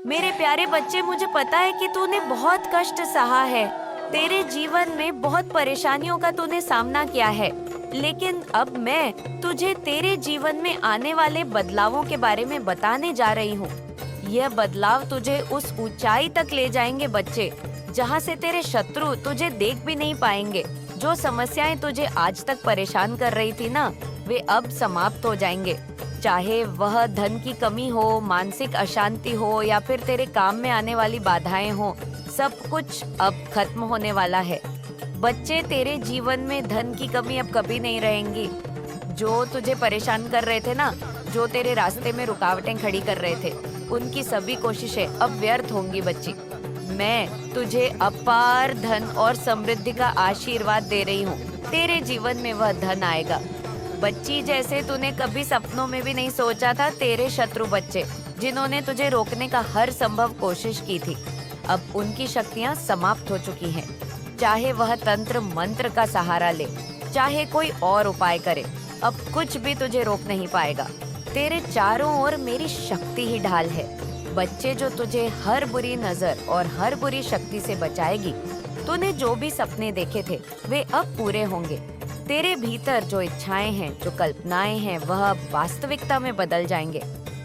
मेरे प्यारे बच्चे, मुझे पता है कि तूने बहुत कष्ट सहा है। तेरे जीवन में बहुत परेशानियों का तूने सामना किया है। लेकिन अब मैं तुझे तेरे जीवन में आने वाले बदलावों के बारे में बताने जा रही हूँ। यह बदलाव तुझे उस ऊंचाई तक ले जाएंगे बच्चे, जहाँ से तेरे शत्रु तुझे देख भी नहीं पाएंगे। जो समस्याएं तुझे आज तक परेशान कर रही थी ना, वे अब समाप्त हो जाएंगे। चाहे वह धन की कमी हो, मानसिक अशांति हो या फिर तेरे काम में आने वाली बाधाएं हो, सब कुछ अब खत्म होने वाला है। बच्चे, तेरे जीवन में धन की कमी अब कभी नहीं रहेंगी। जो तुझे परेशान कर रहे थे ना, जो तेरे रास्ते में रुकावटें खड़ी कर रहे थे, उनकी सभी कोशिशें अब व्यर्थ होंगी बच्ची। मैं तुझे अपार धन और समृद्धि का आशीर्वाद दे रही हूँ। तेरे जीवन में वह धन आएगा बच्ची, जैसे तूने कभी सपनों में भी नहीं सोचा था। तेरे शत्रु बच्चे, जिन्होंने तुझे रोकने का हर संभव कोशिश की थी, अब उनकी शक्तियाँ समाप्त हो चुकी हैं। चाहे वह तंत्र मंत्र का सहारा ले, चाहे कोई और उपाय करे, अब कुछ भी तुझे रोक नहीं पाएगा। तेरे चारों ओर मेरी शक्ति ही ढाल है बच्चे, जो तुझे हर बुरी नजर और हर बुरी शक्ति से बचाएगी। तूने जो भी सपने देखे थे, वे अब पूरे होंगे। तेरे भीतर जो इच्छाएं हैं, जो कल्पनाएं हैं, वह अब वास्तविकता में बदल जाएंगे।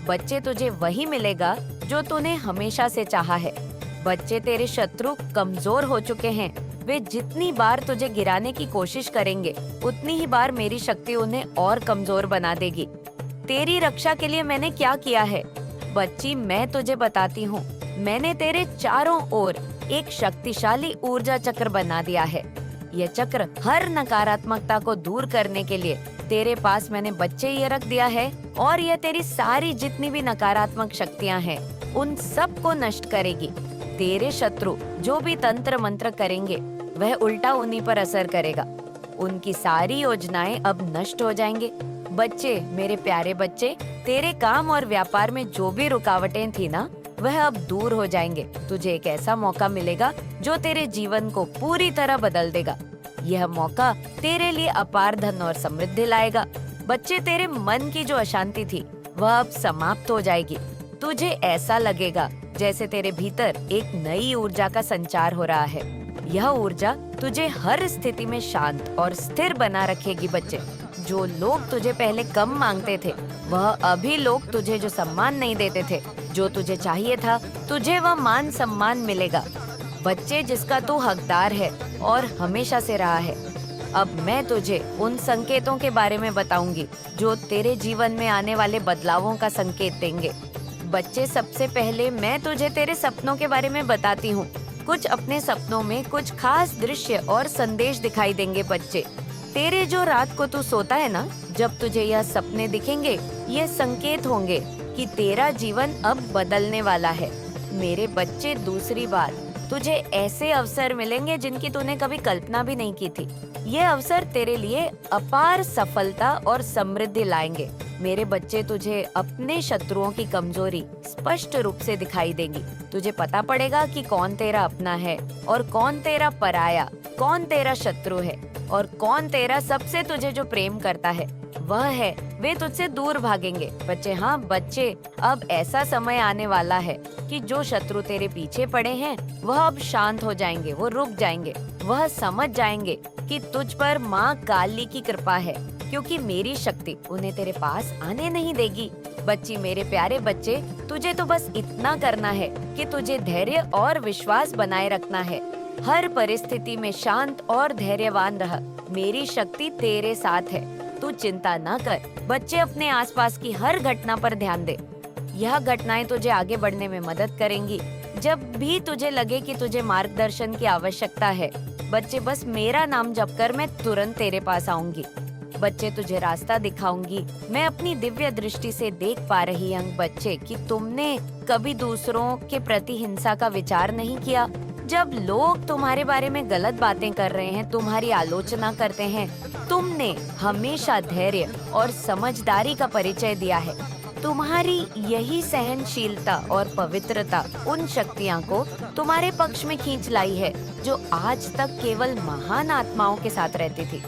बच्चे, तुझे वही मिलेगा जो तूने हमेशा से चाहा है। बच्चे, तेरे शत्रु कमजोर हो चुके हैं। वे जितनी बार तुझे गिराने की कोशिश करेंगे, उतनी ही बार मेरी शक्ति उन्हें और कमजोर बना देगी। तेरी रक्षा के लिए मैंने क्या किया है बच्ची, मैं तुझे बताती हूँ। मैंने तेरे चारों ओर एक शक्तिशाली ऊर्जा चक्र बना दिया है। यह चक्र हर नकारात्मकता को दूर करने के लिए तेरे पास मैंने बच्चे ये रख दिया है, और यह तेरी सारी जितनी भी नकारात्मक शक्तियाँ हैं, उन सब को नष्ट करेगी। तेरे शत्रु जो भी तंत्र मंत्र करेंगे, वह उल्टा उन्हीं पर असर करेगा। उनकी सारी योजनाएं अब नष्ट हो जाएंगे। बच्चे, मेरे प्यारे बच्चे, तेरे काम और व्यापार में जो भी रुकावटें थी ना, वह अब दूर हो जाएंगे। तुझे एक ऐसा मौका मिलेगा जो तेरे जीवन को पूरी तरह बदल देगा। यह मौका तेरे लिए अपार धन और समृद्धि लाएगा। बच्चे, तेरे मन की जो अशांति थी, वह अब समाप्त हो जाएगी। तुझे ऐसा लगेगा जैसे तेरे भीतर एक नई ऊर्जा का संचार हो रहा है। यह ऊर्जा तुझे हर स्थिति में शांत और स्थिर बना रखेगी बच्चे। जो लोग तुझे पहले कम मांगते थे, वह अभी लोग तुझे जो सम्मान नहीं देते थे, जो तुझे चाहिए था, तुझे वह मान सम्मान मिलेगा। बच्चे, जिसका तू हकदार है और हमेशा से रहा है। अब मैं तुझे उन संकेतों के बारे में बताऊंगी जो तेरे जीवन में आने वाले बदलावों का संकेत देंगे। बच्चे, सबसे पहले मैं तुझे तेरे सपनों के बारे में बताती हूँ। कुछ अपने सपनों में कुछ खास दृश्य और संदेश दिखाई देंगे बच्चे। तेरे जो रात को तू सोता है ना, जब तुझे यह सपने दिखेंगे, ये संकेत होंगे कि तेरा जीवन अब बदलने वाला है। मेरे बच्चे, दूसरी बात, तुझे ऐसे अवसर मिलेंगे जिनकी तूने कभी कल्पना भी नहीं की थी। ये अवसर तेरे लिए अपार सफलता और समृद्धि लाएंगे। मेरे बच्चे, तुझे अपने शत्रुओं की कमजोरी स्पष्ट रूप से दिखाई देगी। तुझे पता पड़ेगा कि कौन तेरा अपना है और कौन तेरा पराया, कौन तेरा शत्रु है और कौन तेरा सबसे तुझे जो प्रेम करता है वह है। वे तुझसे दूर भागेंगे बच्चे। हाँ बच्चे, अब ऐसा समय आने वाला है कि जो शत्रु तेरे पीछे पड़े हैं, वह अब शांत हो जाएंगे, वो रुक जाएंगे, वह समझ जाएंगे कि तुझ पर माँ काली की कृपा है, क्योंकि मेरी शक्ति उन्हें तेरे पास आने नहीं देगी। बच्ची, मेरे प्यारे बच्चे, तुझे तो बस इतना करना है कि तुझे धैर्य और विश्वास बनाए रखना है। हर परिस्थिति में शांत और धैर्यवान रह। मेरी शक्ति तेरे साथ है, तू चिंता ना कर। बच्चे, अपने आसपास की हर घटना पर ध्यान दे। यह घटनाएं तुझे आगे बढ़ने में मदद करेंगी। जब भी तुझे लगे कि तुझे मार्गदर्शन की आवश्यकता है, बच्चे, बस मेरा नाम जप कर मैं तुरंत तेरे पास आऊंगी। बच्चे, तुझे रास्ता दिखाऊंगी। मैं अपनी दिव्य दृष्टि से देख पा रही हूँ बच्चे कि तुमने कभी दूसरों के प्रति हिंसा का विचार नहीं किया। जब लोग तुम्हारे बारे में गलत बातें कर रहे हैं, तुम्हारी आलोचना करते हैं, तुमने हमेशा धैर्य और समझदारी का परिचय दिया है। तुम्हारी यही सहनशीलता और पवित्रता उन शक्तियाँ को तुम्हारे पक्ष में खींच लाई है जो आज तक केवल महान आत्माओं के साथ रहती थी।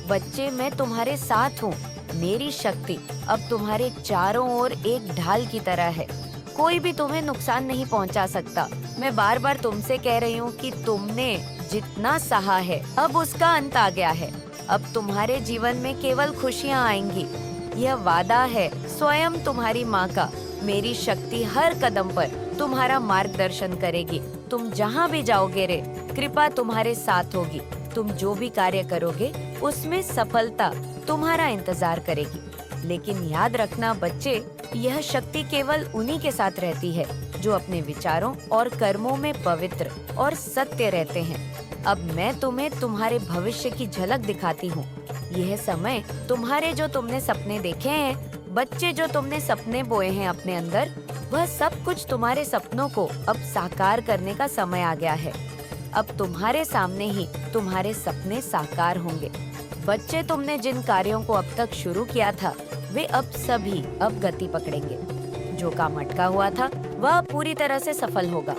बच्चे, मैं तुम्हारे साथ हूँ। मेरी शक्ति अब तुम्हारे चारों ओर एक ढाल की तरह है। कोई भी तुम्हें नुकसान नहीं पहुंचा सकता। मैं बार बार तुमसे कह रही हूँ कि तुमने जितना सहा है अब उसका अंत आ गया है। अब तुम्हारे जीवन में केवल खुशियाँ आएंगी। यह वादा है स्वयं तुम्हारी माँ का। मेरी शक्ति हर कदम पर तुम्हारा मार्गदर्शन करेगी। तुम जहाँ भी जाओगे रे, कृपा तुम्हारे साथ होगी। तुम जो भी कार्य करोगे उसमें सफलता तुम्हारा इंतजार करेगी। लेकिन याद रखना बच्चे, यह शक्ति केवल उन्हीं के साथ रहती है जो अपने विचारों और कर्मों में पवित्र और सत्य रहते हैं। अब मैं तुम्हें तुम्हारे भविष्य की झलक दिखाती हूँ। यह समय तुम्हारे जो तुमने सपने देखे हैं, बच्चे जो तुमने सपने बोए हैं अपने अंदर, वह सब कुछ तुम्हारे सपनों को अब साकार करने का समय आ गया है। अब तुम्हारे सामने ही तुम्हारे सपने साकार होंगे। बच्चे, तुमने जिन कार्यों को अब तक शुरू किया था वे अब सभी अब गति पकड़ेंगे। जो काम अटका हुआ था वह पूरी तरह से सफल होगा।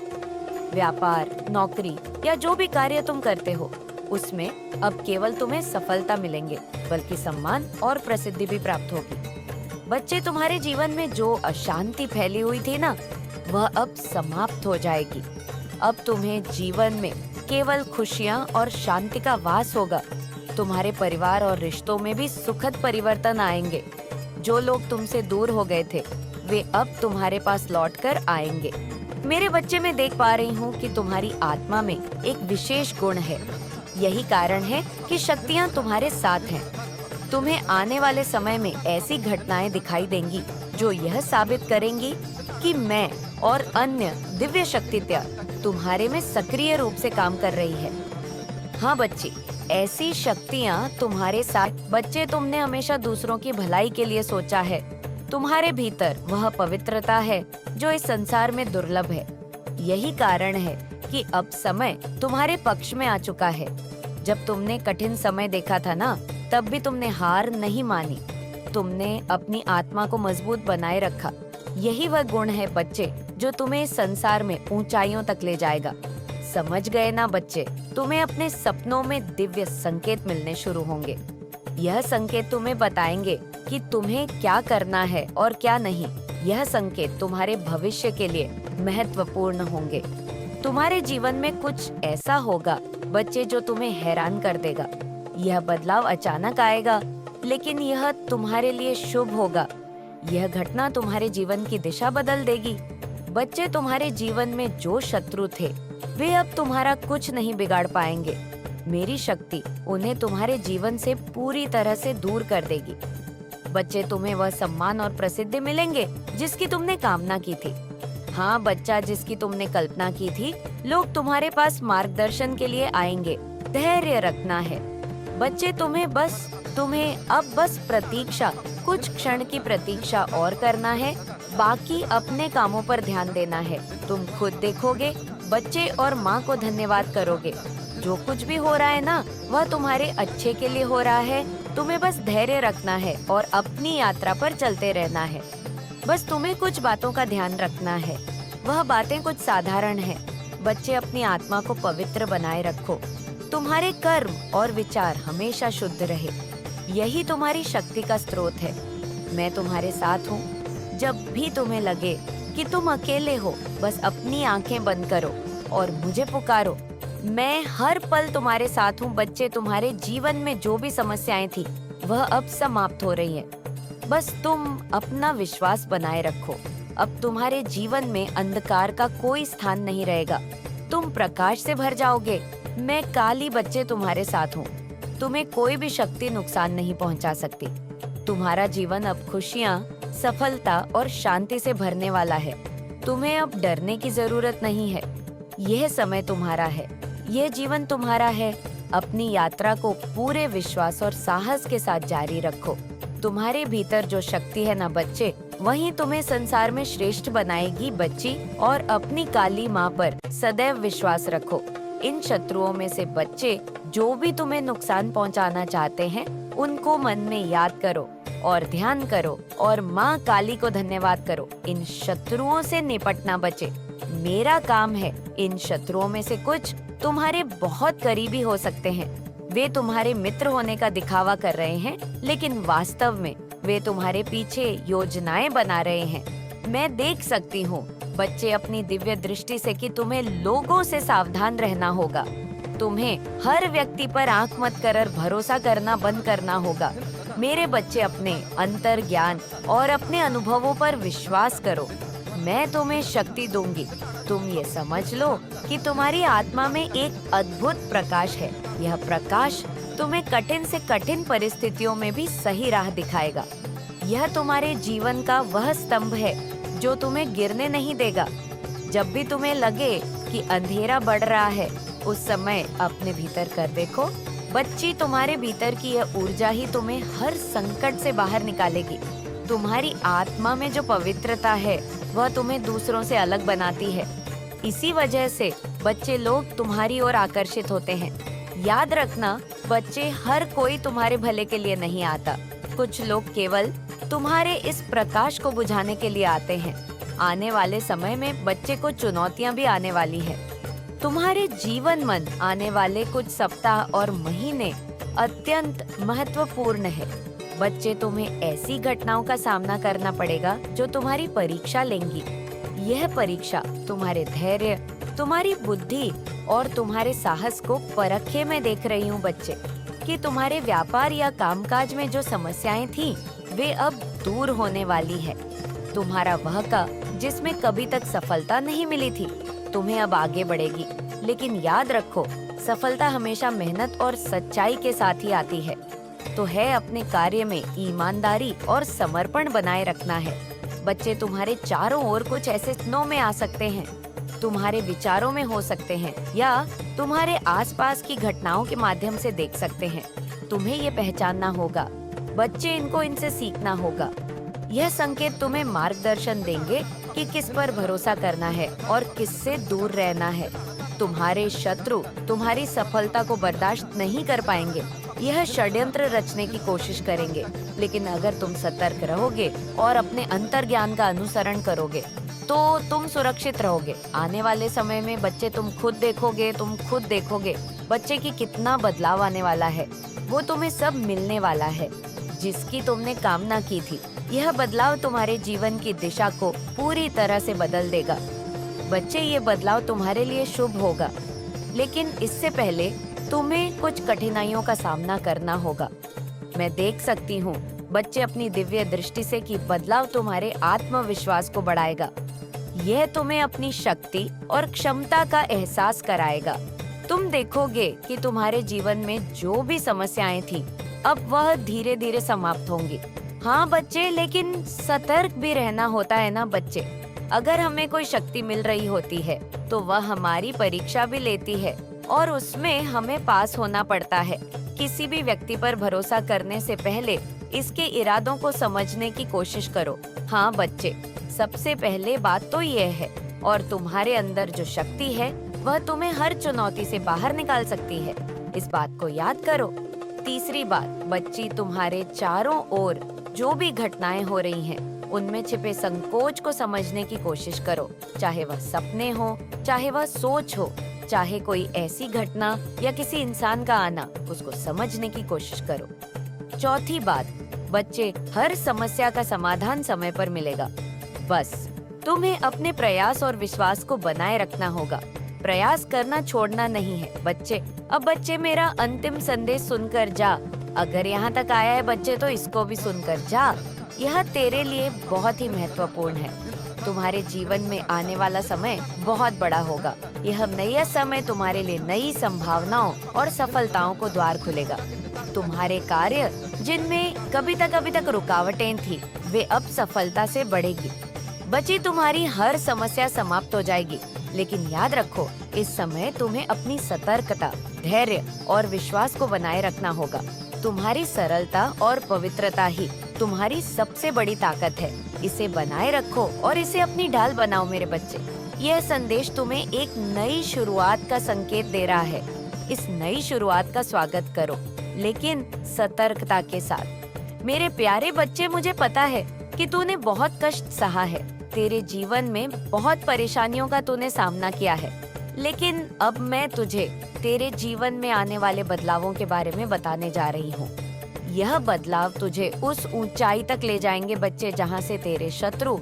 व्यापार, नौकरी या जो भी कार्य तुम करते हो उसमें अब केवल तुम्हें सफलता मिलेंगे, बल्कि सम्मान और प्रसिद्धि भी प्राप्त होगी। बच्चे, तुम्हारे जीवन में जो अशांति फैली हुई थी ना, वह अब समाप्त हो जाएगी। अब तुम्हें जीवन में केवल खुशियाँ और शांति का वास होगा। तुम्हारे परिवार और रिश्तों में भी सुखद परिवर्तन आएंगे। जो लोग तुमसे दूर हो गए थे वे अब तुम्हारे पास लौटकर आएंगे। मेरे बच्चे, मैं देख पा रही हूँ कि तुम्हारी आत्मा में एक विशेष गुण है। यही कारण है कि शक्तियाँ तुम्हारे साथ हैं। तुम्हें आने वाले समय में ऐसी घटनाएं दिखाई देंगी जो यह साबित करेंगी कि मैं और अन्य दिव्य शक्तियाँ तुम्हारे में सक्रिय रूप से काम कर रही है। हाँ बच्चे, ऐसी शक्तियाँ तुम्हारे साथ। बच्चे, तुमने हमेशा दूसरों की भलाई के लिए सोचा है। तुम्हारे भीतर वह पवित्रता है जो इस संसार में दुर्लभ है। यही कारण है कि अब समय तुम्हारे पक्ष में आ चुका है। जब तुमने कठिन समय देखा था ना, तब भी तुमने हार नहीं मानी। तुमने अपनी आत्मा को मजबूत बनाए रखा। यही वह गुण है बच्चे जो तुम्हें इस संसार में ऊंचाइयों तक ले जाएगा। समझ गए ना बच्चे? तुम्हें अपने सपनों में दिव्य संकेत मिलने शुरू होंगे। यह संकेत तुम्हें बताएंगे कि तुम्हें क्या करना है और क्या नहीं। यह संकेत तुम्हारे भविष्य के लिए महत्वपूर्ण होंगे। तुम्हारे जीवन में कुछ ऐसा होगा बच्चे जो तुम्हें हैरान कर देगा। यह बदलाव अचानक आएगा, लेकिन यह तुम्हारे लिए शुभ होगा। यह घटना तुम्हारे जीवन की दिशा बदल देगी। बच्चे, तुम्हारे जीवन में जो शत्रु थे वे अब तुम्हारा कुछ नहीं बिगाड़ पाएंगे। मेरी शक्ति उन्हें तुम्हारे जीवन से पूरी तरह से दूर कर देगी। बच्चे, तुम्हें वह सम्मान और प्रसिद्धि मिलेंगे जिसकी तुमने कामना की थी। हाँ बच्चा, जिसकी तुमने कल्पना की थी। लोग तुम्हारे पास मार्गदर्शन के लिए आएंगे। धैर्य रखना है बच्चे। तुम्हें अब बस प्रतीक्षा, कुछ क्षण की प्रतीक्षा और करना है। बाकी अपने कामों पर ध्यान देना है। तुम खुद देखोगे बच्चे और माँ को धन्यवाद करोगे। जो कुछ भी हो रहा है ना, वह तुम्हारे अच्छे के लिए हो रहा है। तुम्हें बस धैर्य रखना है और अपनी यात्रा पर चलते रहना है। बस तुम्हें कुछ बातों का ध्यान रखना है। वह बातें कुछ साधारण हैं। बच्चे, अपनी आत्मा को पवित्र बनाए रखो। तुम्हारे कर्म और विचार हमेशा शुद्ध रहे। यही तुम्हारी शक्ति का स्रोत है। मैं तुम्हारे साथ हूँ। जब भी तुम्हें लगे कि तुम अकेले हो, बस अपनी आंखें बंद करो और मुझे पुकारो। मैं हर पल तुम्हारे साथ हूँ बच्चे। तुम्हारे जीवन में जो भी समस्याएं थी वह अब समाप्त हो रही है। बस तुम अपना विश्वास बनाए रखो। अब तुम्हारे जीवन में अंधकार का कोई स्थान नहीं रहेगा। तुम प्रकाश से भर जाओगे। मैं काली बच्चे तुम्हारे साथ हूँ। तुम्हें कोई भी शक्ति नुकसान नहीं पहुँचा सकती। तुम्हारा जीवन अब खुशियाँ, सफलता और शांति से भरने वाला है। तुम्हें अब डरने की जरूरत नहीं है। यह समय तुम्हारा है। यह जीवन तुम्हारा है। अपनी यात्रा को पूरे विश्वास और साहस के साथ जारी रखो। तुम्हारे भीतर जो शक्ति है ना बच्चे, वही तुम्हें संसार में श्रेष्ठ बनाएगी बच्ची। और अपनी काली माँ पर सदैव विश्वास रखो। इन शत्रुओं में से बच्चे जो भी तुम्हें नुकसान पहुँचाना चाहते हैं, उनको मन में याद करो और ध्यान करो और माँ काली को धन्यवाद करो। इन शत्रुओं से निपटना बचे। मेरा काम है। इन शत्रुओं में से कुछ तुम्हारे बहुत करीबी हो सकते हैं। वे तुम्हारे मित्र होने का दिखावा कर रहे हैं, लेकिन वास्तव में वे तुम्हारे पीछे योजनाएं बना रहे हैं। मैं देख सकती हूँ बच्चे अपनी दिव्य दृष्टि से कि तुम्हें लोगों से सावधान रहना होगा। तुम्हें हर व्यक्ति पर आंख मत कर भरोसा करना बंद करना होगा। मेरे बच्चे, अपने अंतर ज्ञान और अपने अनुभवों पर विश्वास करो। मैं तुम्हें शक्ति दूंगी। तुम ये समझ लो कि तुम्हारी आत्मा में एक अद्भुत प्रकाश है। यह प्रकाश तुम्हें कठिन से कठिन परिस्थितियों में भी सही राह दिखाएगा। यह तुम्हारे जीवन का वह स्तंभ है जो तुम्हें गिरने नहीं देगा। जब भी तुम्हें लगे कि अंधेरा बढ़ रहा है, उस समय अपने भीतर कर देखो। बच्ची, तुम्हारे भीतर की यह ऊर्जा ही तुम्हें हर संकट से बाहर निकालेगी। तुम्हारी आत्मा में जो पवित्रता है, वह तुम्हें दूसरों से अलग बनाती है। इसी वजह से बच्चे लोग तुम्हारी ओर आकर्षित होते हैं। याद रखना, बच्चे, हर कोई तुम्हारे भले के लिए नहीं आता। कुछ लोग केवल तुम्हारे इस प्रकाश को बुझाने के लिए आते हैं। आने वाले समय में बच्चे को चुनौतियां भी आने वाली है। तुम्हारे जीवन मन आने वाले कुछ सप्ताह और महीने अत्यंत महत्वपूर्ण है। बच्चे, तुम्हें ऐसी घटनाओं का सामना करना पड़ेगा जो तुम्हारी परीक्षा लेंगी। यह परीक्षा तुम्हारे धैर्य, तुम्हारी बुद्धि और तुम्हारे साहस को परखे। मैं देख रही हूँ बच्चे कि तुम्हारे व्यापार या कामकाज में जो समस्याएं थी, वे अब दूर होने वाली है। तुम्हारा वह का जिसमें कभी तक सफलता नहीं मिली थी, तुम्हें अब आगे बढ़ेगी। लेकिन याद रखो, सफलता हमेशा मेहनत और सच्चाई के साथ ही आती है। तो है अपने कार्य में ईमानदारी और समर्पण बनाए रखना है। बच्चे, तुम्हारे चारों ओर कुछ ऐसे सपनों में आ सकते हैं, तुम्हारे विचारों में हो सकते हैं या तुम्हारे आसपास की घटनाओं के माध्यम से देख सकते हैं। तुम्हें ये पहचानना होगा। बच्चे, इनसे सीखना होगा। यह संकेत तुम्हें मार्गदर्शन देंगे कि किस पर भरोसा करना है और किससे दूर रहना है। तुम्हारे शत्रु तुम्हारी सफलता को बर्दाश्त नहीं कर पाएंगे। यह षड्यंत्र रचने की कोशिश करेंगे। लेकिन अगर तुम सतर्क रहोगे और अपने अंतर्ज्ञान का अनुसरण करोगे, तो तुम सुरक्षित रहोगे। आने वाले समय में बच्चे, तुम खुद देखोगे बच्चे की कितना बदलाव आने वाला है। वो तुम्हें सब मिलने वाला है जिसकी तुमने कामना की थी। यह बदलाव तुम्हारे जीवन की दिशा को पूरी तरह से बदल देगा। बच्चे, ये बदलाव तुम्हारे लिए शुभ होगा, लेकिन इससे पहले तुम्हें कुछ कठिनाइयों का सामना करना होगा। मैं देख सकती हूँ बच्चे अपनी दिव्य दृष्टि से कि बदलाव तुम्हारे आत्मविश्वास को बढ़ाएगा। यह तुम्हें अपनी शक्ति और क्षमता का एहसास कराएगा। तुम देखोगे कि तुम्हारे जीवन में जो भी समस्याएं थी, अब वह धीरे धीरे समाप्त होंगी। हाँ बच्चे, लेकिन सतर्क भी रहना होता है ना बच्चे। अगर हमें कोई शक्ति मिल रही होती है, तो वह हमारी परीक्षा भी लेती है और उसमें हमें पास होना पड़ता है। किसी भी व्यक्ति पर भरोसा करने से पहले इसके इरादों को समझने की कोशिश करो। हाँ बच्चे, सबसे पहले बात तो यह है, और तुम्हारे अंदर जो शक्ति है, वह तुम्हें हर चुनौती से बाहर निकाल सकती है। इस बात को याद करो। तीसरी बात, बच्ची, तुम्हारे चारों ओर जो भी घटनाएं हो रही हैं, उनमें छिपे संकोच को समझने की कोशिश करो। चाहे वह सपने हो, चाहे वह सोच हो, चाहे कोई ऐसी घटना या किसी इंसान का आना, उसको समझने की कोशिश करो। चौथी बात, बच्चे, हर समस्या का समाधान समय पर मिलेगा। बस तुम्हें अपने प्रयास और विश्वास को बनाए रखना होगा। प्रयास करना छोड़ना नहीं है बच्चे। अब बच्चे, मेरा अंतिम संदेश सुनकर जा। अगर यहाँ तक आया है बच्चे, तो इसको भी सुनकर जा। यह तेरे लिए बहुत ही महत्वपूर्ण है। तुम्हारे जीवन में आने वाला समय बहुत बड़ा होगा। यह नया समय तुम्हारे लिए नई संभावनाओं और सफलताओं को द्वार खुलेगा। तुम्हारे कार्य जिनमें कभी तक रुकावटें थी, वे अब सफलता से बढ़ेगी। बच्ची, तुम्हारी हर समस्या समाप्त हो जाएगी। लेकिन याद रखो, इस समय तुम्हें अपनी सतर्कता, धैर्य और विश्वास को बनाए रखना होगा। तुम्हारी सरलता और पवित्रता ही तुम्हारी सबसे बड़ी ताकत है। इसे बनाए रखो और इसे अपनी ढाल बनाओ मेरे बच्चे। यह संदेश तुम्हें एक नई शुरुआत का संकेत दे रहा है। इस नई शुरुआत का स्वागत करो, लेकिन सतर्कता के साथ। मेरे प्यारे बच्चे, मुझे पता है कि तूने बहुत कष्ट सहा है। तेरे जीवन में बहुत परेशानियों का तूने सामना किया है। लेकिन अब मैं तुझे तेरे जीवन में आने वाले बदलावों के बारे में बताने जा रही हूँ। यह बदलाव तुझे उस ऊंचाई तक ले जाएंगे बच्चे, जहाँ से तेरे शत्रु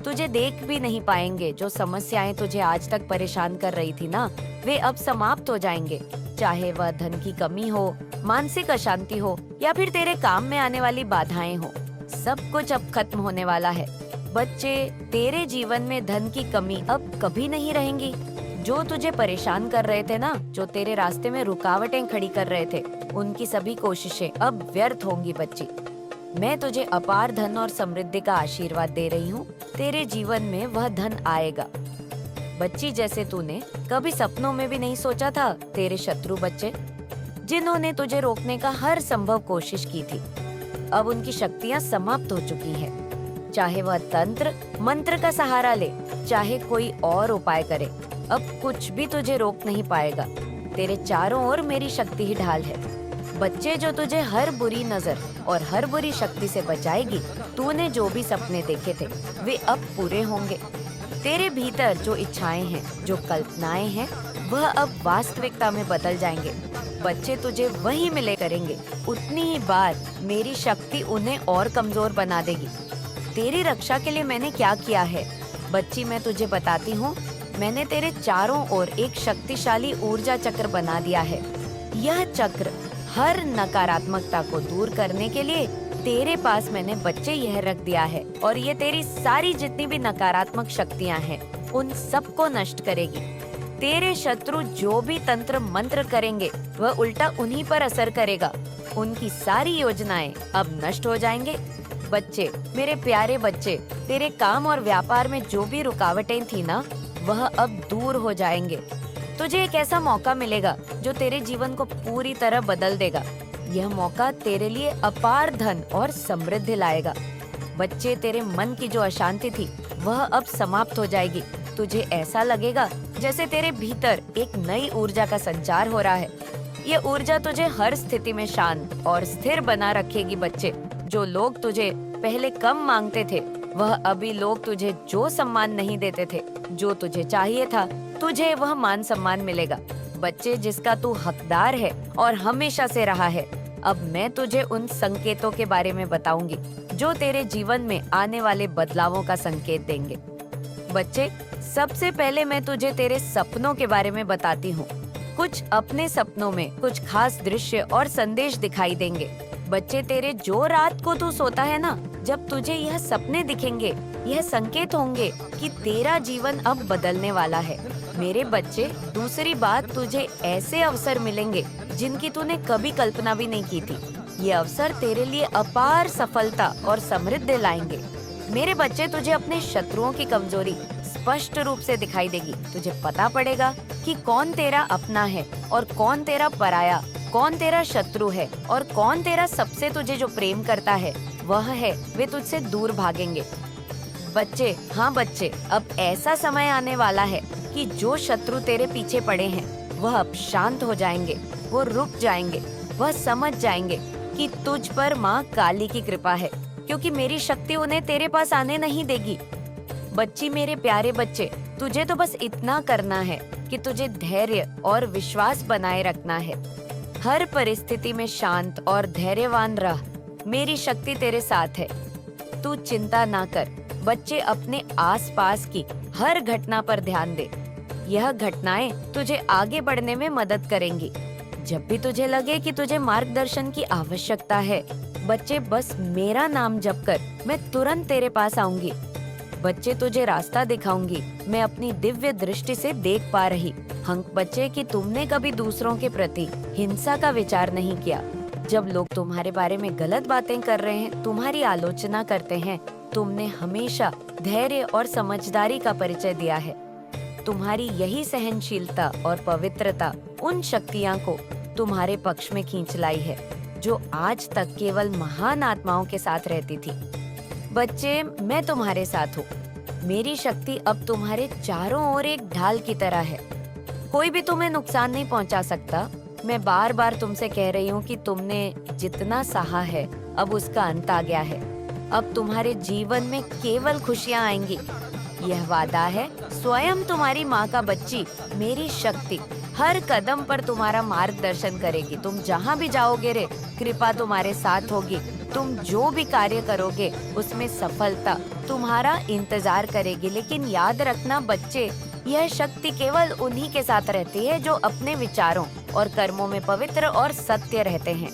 तुझे देख भी नहीं पाएंगे। जो समस्याएं तुझे आज तक परेशान कर रही थी ना, वे अब समाप्त हो जाएंगे। चाहे वह धन की कमी हो, मानसिक अशांति हो या फिर तेरे काम में आने वाली बाधाएं हो, सब कुछ अब खत्म होने वाला है। बच्चे, तेरे जीवन में धन की कमी अब कभी नहीं रहेंगी। जो तुझे परेशान कर रहे थे ना, जो तेरे रास्ते में रुकावटें खड़ी कर रहे थे, उनकी सभी कोशिशें अब व्यर्थ होंगी बच्ची। मैं तुझे अपार धन और समृद्धि का आशीर्वाद दे रही हूँ। तेरे जीवन में वह धन आएगा। बच्ची, जैसे तूने कभी सपनों में भी नहीं सोचा था, तेरे शत्रु बच्चे, जिन्होंने तुझे रोकने का हर संभव कोशिश की थी, अब उनकी शक्तियाँ समाप्त हो चुकी है। चाहे वह तंत्र मंत्र का सहारा ले, चाहे कोई और उपाय करे, अब कुछ भी तुझे रोक नहीं पाएगा। तेरे चारों ओर मेरी शक्ति ही ढाल है। बच्चे, जो तुझे हर बुरी नजर और हर बुरी शक्ति से बचाएगी। तूने जो भी सपने देखे थे, वे अब पूरे होंगे। तेरे भीतर जो इच्छाएं हैं, जो कल्पनाएं हैं, वह अब वास्तविकता में बदल जाएंगे। बच्चे, तुझे वही मिले करेंगे। उतनी ही बार मेरी शक्ति उन्हें और कमजोर बना देगी। तेरी रक्षा के लिए मैंने क्या किया है, बच्ची, मैं तुझे बताती हूँ। मैंने तेरे चारों ओर एक शक्तिशाली ऊर्जा चक्र बना दिया है। यह चक्र हर नकारात्मकता को दूर करने के लिए तेरे पास मैंने बच्चे यह रख दिया है, और ये तेरी सारी जितनी भी नकारात्मक शक्तियाँ हैं, उन सबको नष्ट करेगी। तेरे शत्रु जो भी तंत्र मंत्र करेंगे, वह उल्टा उन्हीं पर असर करेगा। उनकी सारी योजनाएं अब नष्ट हो जाएंगे। बच्चे, मेरे प्यारे बच्चे, तेरे काम और व्यापार में जो भी रुकावटें थी ना, वह अब दूर हो जाएंगे। तुझे एक ऐसा मौका मिलेगा जो तेरे जीवन को पूरी तरह बदल देगा। यह मौका तेरे लिए अपार धन और समृद्धि लाएगा। बच्चे, तेरे मन की जो अशांति थी, वह अब समाप्त हो जाएगी। तुझे ऐसा लगेगा जैसे तेरे भीतर एक नई ऊर्जा का संचार हो रहा है। ये ऊर्जा तुझे हर स्थिति में शांत और स्थिर बना रखेगी। बच्चे, जो लोग तुझे पहले कम मांगते थे, वह अभी लोग तुझे जो सम्मान नहीं देते थे, जो तुझे चाहिए था, तुझे वह मान सम्मान मिलेगा। बच्चे, जिसका तू हकदार है और हमेशा से रहा है, अब मैं तुझे उन संकेतों के बारे में बताऊंगी जो तेरे जीवन में आने वाले बदलावों का संकेत देंगे। बच्चे, सबसे पहले मैं तुझे तेरे सपनों के बारे में बताती हूँ। कुछ अपने सपनों में कुछ खास दृश्य और संदेश दिखाई देंगे। बच्चे, तेरे जो रात को तू सोता है ना, जब तुझे यह सपने दिखेंगे, यह संकेत होंगे कि तेरा जीवन अब बदलने वाला है। मेरे बच्चे, दूसरी बात, तुझे ऐसे अवसर मिलेंगे जिनकी तूने कभी कल्पना भी नहीं की थी। ये अवसर तेरे लिए अपार सफलता और समृद्धि लाएंगे। मेरे बच्चे, तुझे अपने शत्रुओं की कमजोरी स्पष्ट रूप से दिखाई देगी। तुझे पता पड़ेगा कि कौन तेरा अपना है और कौन तेरा पराया, कौन तेरा शत्रु है और कौन तेरा सबसे तुझे जो प्रेम करता है वह है। वे तुझसे दूर भागेंगे। बच्चे, हाँ बच्चे, अब ऐसा समय आने वाला है कि जो शत्रु तेरे पीछे पड़े हैं, वह अब शांत हो जाएंगे। वो रुक जाएंगे। वह समझ जाएंगे कि तुझ पर माँ काली की कृपा है, क्योंकि मेरी शक्ति उन्हें तेरे पास आने नहीं देगी। बच्ची, मेरे प्यारे बच्चे, तुझे तो बस इतना करना है कि तुझे धैर्य और विश्वास बनाए रखना है। हर परिस्थिति में शांत और धैर्यवान रह। मेरी शक्ति तेरे साथ है। तू चिंता ना कर। बच्चे, अपने आसपास की हर घटना पर ध्यान दे। यह घटनाएं तुझे आगे बढ़ने में मदद करेंगी। जब भी तुझे लगे कि तुझे मार्गदर्शन की आवश्यकता है, बच्चे, बस मेरा नाम जप कर, मैं तुरंत तेरे पास आऊंगी। बच्चे, तुझे रास्ता दिखाऊंगी। मैं अपनी दिव्य दृष्टि से देख पा रही हूँ बच्चे कि तुमने कभी दूसरों के प्रति हिंसा का विचार नहीं किया। जब लोग तुम्हारे बारे में गलत बातें कर रहे हैं, तुम्हारी आलोचना करते हैं, तुमने हमेशा धैर्य और समझदारी का परिचय दिया है। तुम्हारी यही सहनशीलता और पवित्रता उन शक्तियाँ को तुम्हारे पक्ष में खींच लाई है जो आज तक केवल महान आत्माओं के साथ रहती थी। बच्चे, मैं तुम्हारे साथ हूँ। मेरी शक्ति अब तुम्हारे चारों ओर एक ढाल की तरह है। कोई भी तुम्हें नुकसान नहीं पहुँचा सकता। मैं बार बार तुमसे कह रही हूँ कि तुमने जितना सहा है, अब उसका अंत आ गया है। अब तुम्हारे जीवन में केवल खुशियाँ आएंगी। यह वादा है। स्वयं तुम्हारी माँ का बच्ची, मेरी शक्ति हर कदम पर तुम्हारा मार्गदर्शन करेगी। तुम जहाँ भी जाओगे रे, कृपा तुम्हारे साथ होगी। तुम जो भी कार्य करोगे उसमें सफलता तुम्हारा इंतजार करेगी। लेकिन याद रखना बच्चे, यह शक्ति केवल उन्हीं के साथ रहती है जो अपने विचारों और कर्मों में पवित्र और सत्य रहते हैं।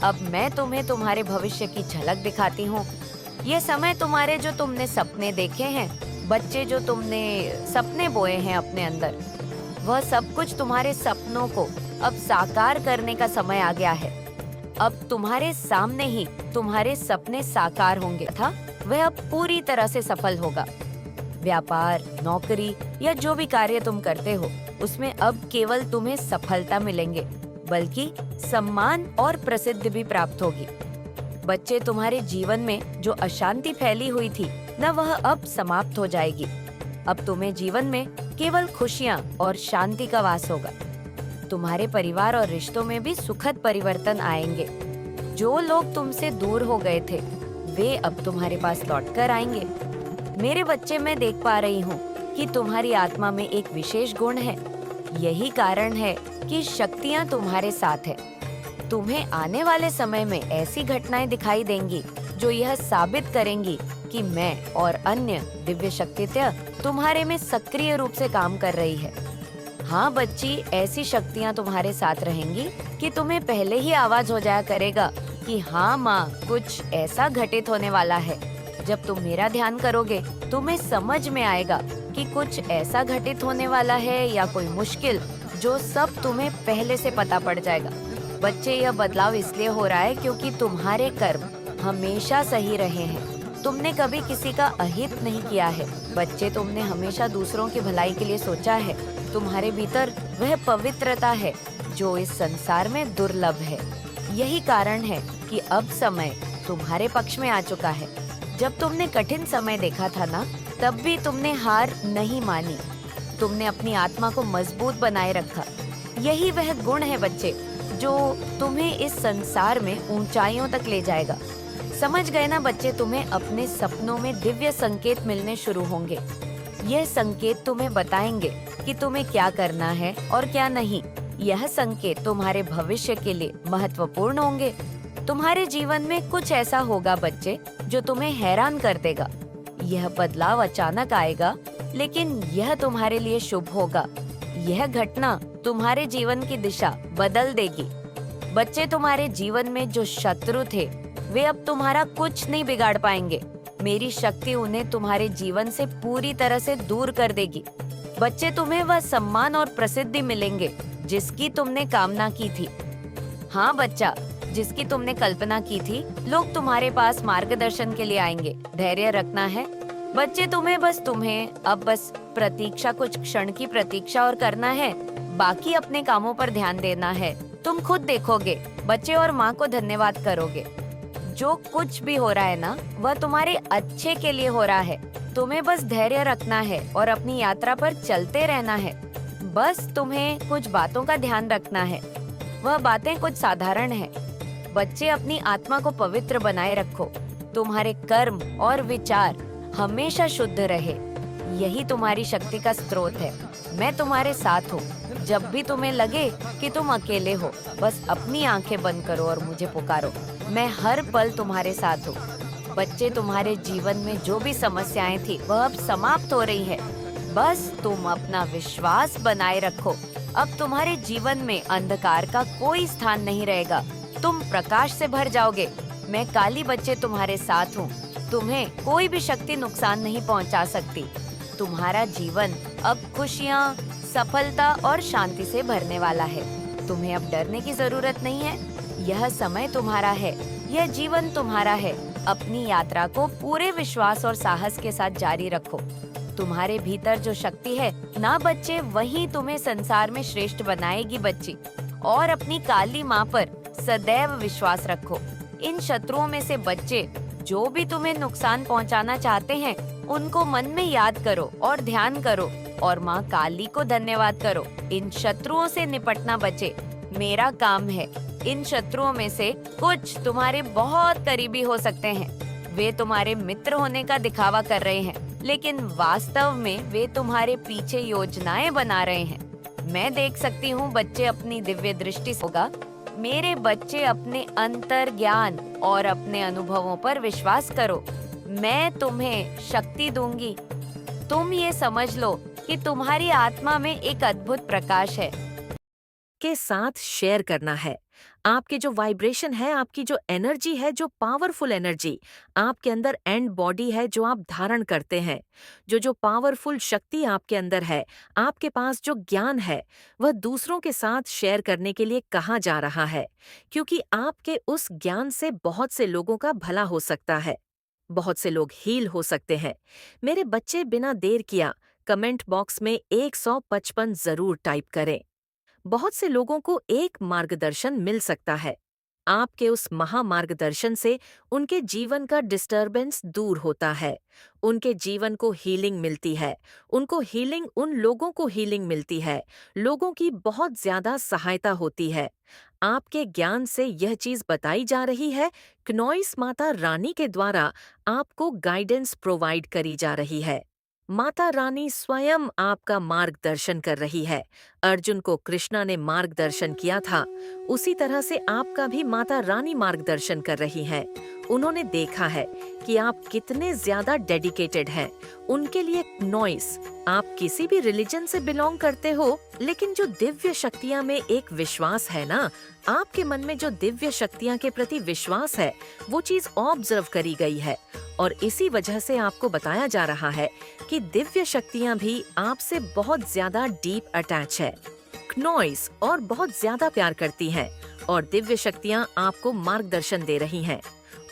अब मैं तुम्हें तुम्हारे भविष्य की झलक दिखाती हूँ। ये समय तुम्हारे जो तुमने सपने देखे हैं बच्चे, जो तुमने सपने बोए हैं अपने अंदर, वह सब कुछ तुम्हारे सपनों को अब साकार करने का समय आ गया है। अब तुम्हारे सामने ही तुम्हारे सपने साकार होंगे था वह अब पूरी तरह से सफल होगा। व्यापार, नौकरी या जो भी कार्य तुम करते हो उसमें अब केवल तुम्हें सफलता मिलेंगे, बल्कि सम्मान और प्रसिद्धि भी प्राप्त होगी। बच्चे, तुम्हारे जीवन में जो अशांति फैली हुई थी न वह अब समाप्त हो जाएगी। अब तुम्हें जीवन में केवल खुशियाँ और शांति का वास होगा। तुम्हारे परिवार और रिश्तों में भी सुखद परिवर्तन आएंगे। जो लोग तुमसे दूर हो गए थे वे अब तुम्हारे पास लौट कर आएंगे। मेरे बच्चे, मैं देख पा रही हूँ कि तुम्हारी आत्मा में एक विशेष गुण है। यही कारण है कि शक्तियाँ तुम्हारे साथ है। तुम्हें आने वाले समय में ऐसी घटनाएं दिखाई देंगी जो यह साबित करेंगी कि मैं और अन्य दिव्य शक्तियाँ तुम्हारे में सक्रिय रूप से काम कर रही है। हाँ बच्ची, ऐसी शक्तियाँ तुम्हारे साथ रहेंगी कि तुम्हें पहले ही आवाज हो जाया करेगा कि हाँ माँ, कुछ ऐसा घटित होने वाला है। जब तुम मेरा ध्यान करोगे तुम्हें समझ में आएगा कि कुछ ऐसा घटित होने वाला है या कोई मुश्किल, जो सब तुम्हें पहले से पता पड़ जाएगा। बच्चे, यह बदलाव इसलिए हो रहा है क्योंकि तुम्हारे कर्म हमेशा सही रहे हैं। तुमने कभी किसी का अहित नहीं किया है। बच्चे, तुमने हमेशा दूसरों की भलाई के लिए सोचा है। तुम्हारे भीतर वह पवित्रता है जो इस संसार में दुर्लभ है। यही कारण है कि अब समय तुम्हारे पक्ष में आ चुका है। जब तुमने कठिन समय देखा था ना, तब भी तुमने हार नहीं मानी। तुमने अपनी आत्मा को मजबूत बनाए रखा। यही वह गुण है बच्चे जो तुम्हें इस संसार में ऊंचाइयों तक ले जाएगा। समझ गए ना बच्चे? तुम्हें अपने सपनों में दिव्य संकेत मिलने शुरू होंगे। यह संकेत तुम्हें बताएंगे कि तुम्हें क्या करना है और क्या नहीं। यह संकेत तुम्हारे भविष्य के लिए महत्वपूर्ण होंगे। तुम्हारे जीवन में कुछ ऐसा होगा बच्चे जो तुम्हें हैरान कर देगा। यह बदलाव अचानक आएगा, लेकिन यह तुम्हारे लिए शुभ होगा। यह घटना तुम्हारे जीवन की दिशा बदल देगी। बच्चे, तुम्हारे जीवन में जो शत्रु थे वे अब तुम्हारा कुछ नहीं बिगाड़ पाएंगे। मेरी शक्ति उन्हें तुम्हारे जीवन से पूरी तरह से दूर कर देगी। बच्चे, तुम्हें वह सम्मान और प्रसिद्धि मिलेंगे जिसकी तुमने कामना की थी। हाँ बच्चा, जिसकी तुमने कल्पना की थी। लोग तुम्हारे पास मार्गदर्शन के लिए आएंगे। धैर्य रखना है बच्चे। तुम्हें अब बस प्रतीक्षा, कुछ क्षण की प्रतीक्षा और करना है। बाकी अपने कामों पर ध्यान देना है। तुम खुद देखोगे बच्चे और माँ को धन्यवाद करोगे। जो कुछ भी हो रहा है ना, वह तुम्हारे अच्छे के लिए हो रहा है। तुम्हें बस धैर्य रखना है और अपनी यात्रा पर चलते रहना है। बस तुम्हें कुछ बातों का ध्यान रखना है। वह बातें कुछ साधारण है। बच्चे, अपनी आत्मा को पवित्र बनाए रखो। तुम्हारे कर्म और विचार हमेशा शुद्ध रहे। यही तुम्हारी शक्ति का स्रोत है। मैं तुम्हारे साथ हूँ। जब भी तुम्हें लगे कि तुम अकेले हो, बस अपनी आंखें बंद करो और मुझे पुकारो। मैं हर पल तुम्हारे साथ हूँ। बच्चे, तुम्हारे जीवन में जो भी समस्याएं थी वह अब समाप्त हो रही है। बस तुम अपना विश्वास बनाए रखो। अब तुम्हारे जीवन में अंधकार का कोई स्थान नहीं रहेगा। तुम प्रकाश से भर जाओगे। मैं काली बच्चे तुम्हारे साथ हूँ। तुम्हें कोई भी शक्ति नुकसान नहीं पहुँचा सकती। तुम्हारा जीवन अब खुशियाँ, सफलता और शांति से भरने वाला है। तुम्हें अब डरने की जरूरत नहीं है। यह समय तुम्हारा है। यह जीवन तुम्हारा है। अपनी यात्रा को पूरे विश्वास और साहस के साथ जारी रखो। तुम्हारे भीतर जो शक्ति है ना बच्चे, वही तुम्हें संसार में श्रेष्ठ बनाएगी बच्ची। और अपनी काली माँ पर सदैव विश्वास रखो। इन शत्रुओं में से बच्चे जो भी तुम्हें नुकसान पहुँचाना चाहते हैं उनको मन में याद करो और ध्यान करो और माँ काली को धन्यवाद करो। इन शत्रुओं से निपटना बच्चे मेरा काम है। इन शत्रुओं में से कुछ तुम्हारे बहुत करीबी हो सकते हैं। वे तुम्हारे मित्र होने का दिखावा कर रहे हैं, लेकिन वास्तव में वे तुम्हारे पीछे योजनाएं बना रहे हैं। मैं देख सकती हूँ बच्चे अपनी दिव्य दृष्टि से होगा मेरे बच्चे, अपने अंतर ज्ञान और अपने अनुभवों पर विश्वास करो। मैं तुम्हें शक्ति दूंगी। तुम ये समझ लो कि तुम्हारी आत्मा में एक अद्भुत प्रकाश है। के साथ शेयर करना है। आपके जो वाइब्रेशन है, आपकी जो एनर्जी है, जो पावरफुल एनर्जी आपके अंदर एंड बॉडी है जो आप धारण करते हैं, जो पावरफुल शक्ति आपके अंदर है, आपके पास जो ज्ञान है, वह दूसरों के साथ शेयर करने के लिए कहा जा रहा है, क्योंकि आपके उस ज्ञान से बहुत से लोगों का भला हो सकता है, बहुत से लोग हील हो सकते हैं। मेरे बच्चे, बिना देर किया कमेंट बॉक्स में 155 जरूर टाइप करें। बहुत से लोगों को एक मार्गदर्शन मिल सकता है। आपके उस महामार्गदर्शन से उनके जीवन का डिस्टरबेंस दूर होता है, उनके जीवन को हीलिंग मिलती है, उनको हीलिंग, उन लोगों को हीलिंग मिलती है, लोगों की बहुत ज्यादा सहायता होती है। आपके ज्ञान से यह चीज बताई जा रही है, क्नॉइस माता रानी के द्वारा आपको गाइडेंस प्रोवाइड करी जा रही है। माता रानी स्वयं आपका मार्गदर्शन कर रही है। अर्जुन को कृष्णा ने मार्गदर्शन किया था, उसी तरह से आपका भी माता रानी मार्गदर्शन कर रही हैं। उन्होंने देखा है कि आप कितने ज्यादा डेडिकेटेड हैं। उनके लिए नॉइस, आप किसी भी रिलीजन से बिलोंग करते हो, लेकिन जो दिव्य शक्तियां में एक विश्वास है ना, आपके मन में जो दिव्य शक्तियां के प्रति विश्वास है, वो चीज ऑब्जर्व करी गई है। और इसी वजह से आपको बताया जा रहा है कि दिव्य शक्तियां भी आपसे बहुत ज्यादा डीप अटैच है, क्नॉइस, और बहुत ज्यादा प्यार करती हैं। और दिव्य शक्तियां आपको मार्गदर्शन दे रही हैं।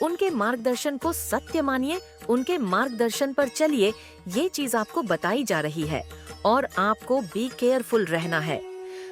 उनके मार्गदर्शन को सत्य मानिए, उनके मार्गदर्शन पर चलिए, ये चीज आपको बताई जा रही है। और आपको बी केयरफुल रहना है।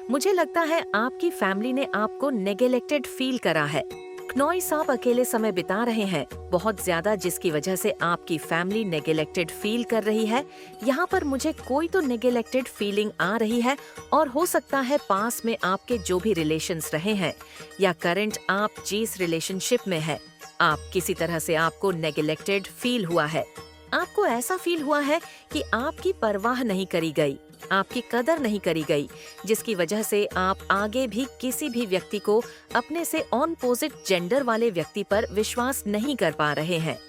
मुझे लगता है आपकी फैमिली ने आपको नेगलेक्टेड फील करा है। क्नॉइस, आप अकेले समय बिता रहे हैं बहुत ज्यादा, जिसकी वजह से आपकी फैमिली नेगलेक्टेड फील कर रही है। यहाँ पर मुझे कोई तो नेगलेक्टेड फीलिंग आ रही है, और हो सकता है पास में आपके जो भी रिलेशंस रहे हैं, या करंट आप जिस रिलेशनशिप में है, आप किसी तरह से आपको नेगलेक्टेड फील हुआ है। आपको ऐसा फील हुआ है कि आपकी परवाह नहीं करी गई, आपकी कदर नहीं करी गई, जिसकी वजह से आप आगे भी किसी भी व्यक्ति को, अपने से ऑपोजिट जेंडर वाले व्यक्ति पर विश्वास नहीं कर पा रहे हैं।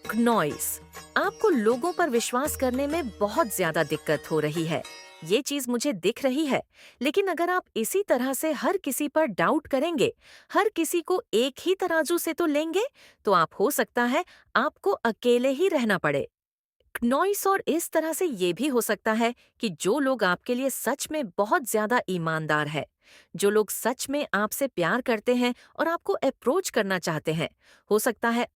क्नॉइस, आपको लोगों पर विश्वास करने में बहुत ज्यादा दिक्कत हो रही है, ये चीज मुझे दिख रही है। लेकिन अगर आप इसी तरह से हर किसी पर डाउट करेंगे, हर किसी को एक ही तराजू से तो लेंगे, तो आप, हो सकता है आपको अकेले ही रहना पड़े। नॉइस, और इस तरह से ये भी हो सकता है कि जो लोग आपके लिए सच में बहुत ज्यादा ईमानदार है, जो लोग सच में आपसे प्यार करते हैं और आपको अप्रोच करना चाहते हैं, हो सकता है